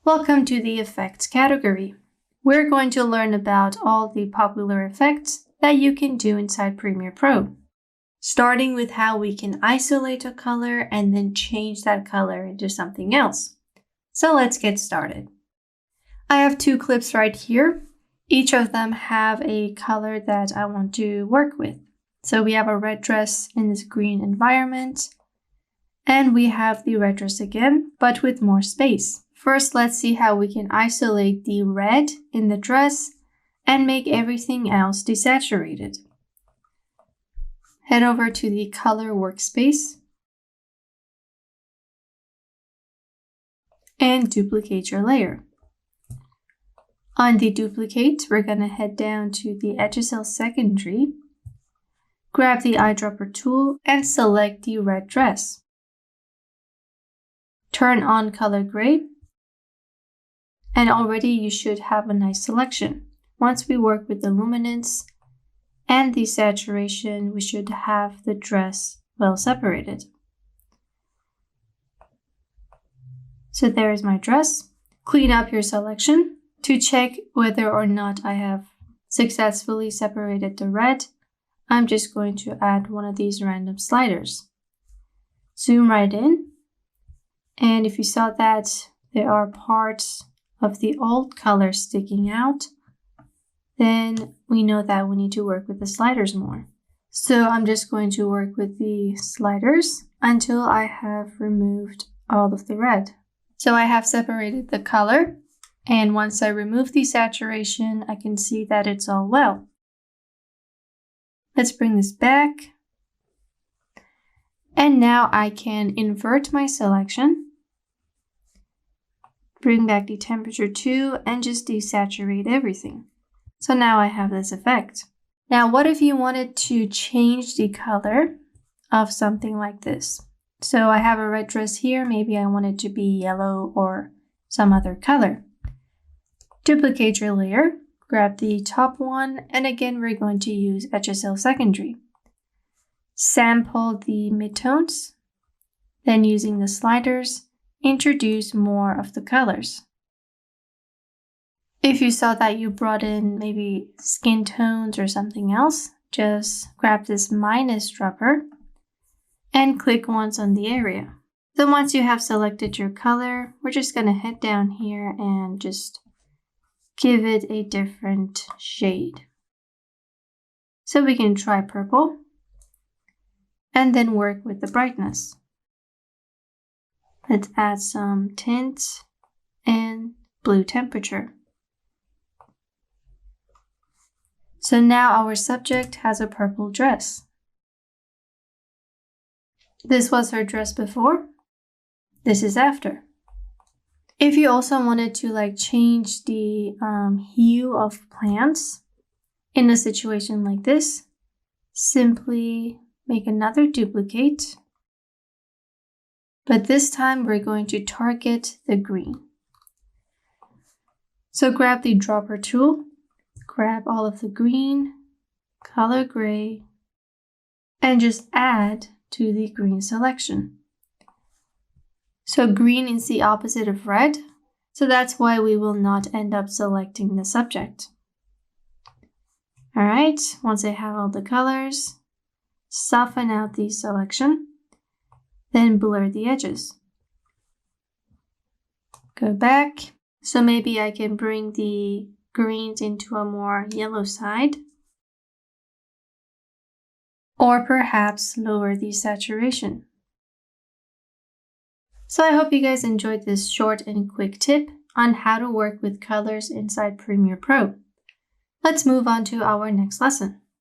Welcome to the Effects category. We're going to learn about all the popular effects that you can do inside Premiere Pro, starting with how we can isolate a color and then change that color into something else. So let's get started. I have two clips right here. Each of them have a color that I want to work with. So we have a red dress in this green environment, and we have the red dress again, but with more space. First, let's see how we can isolate the red in the dress and make everything else desaturated. Head over to the color workspace and duplicate your layer. On the duplicate, we're going to head down to the Adobe secondary, grab the eyedropper tool and select the red dress. Turn on color grade, and already you should have a nice selection. Once we work with the luminance and the saturation, we should have the dress well separated. So there is my dress. Clean up your selection. To check whether or not I have successfully separated the red, I'm just going to add one of these random sliders. Zoom right in. And if you saw that there are parts of the old color sticking out, then we know that we need to work with the sliders more. So I'm just going to work with the sliders until I have removed all of the red. So I have separated the color, and once I remove the saturation, I can see that it's all well. Let's bring this back. And now I can invert my selection. Bring back the temperature too, and just desaturate everything. So now I have this effect. Now, what if you wanted to change the color of something like this? So I have a red dress here. Maybe I want it to be yellow or some other color. Duplicate your layer, grab the top one, and again, we're going to use HSL secondary. Sample the midtones, then using the sliders, introduce more of the colors. If you saw that you brought in maybe skin tones or something else, just grab this minus dropper and click once on the area. Then once you have selected your color, we're just going to head down here and just give it a different shade. So we can try purple and then work with the brightness. Let's add some tint and blue temperature. So now our subject has a purple dress. This was her dress before. This is after. If you also wanted to change the hue of plants in a situation like this, simply make another duplicate. But this time we're going to target the green. So grab the dropper tool, grab all of the green, color gray, and just add to the green selection. So green is the opposite of red, so that's why we will not end up selecting the subject. All right, once I have all the colors, soften out the selection, then blur the edges. Go back. So maybe I can bring the greens into a more yellow side, or perhaps lower the saturation. So I hope you guys enjoyed this short and quick tip on how to work with colors inside Premiere Pro. Let's move on to our next lesson.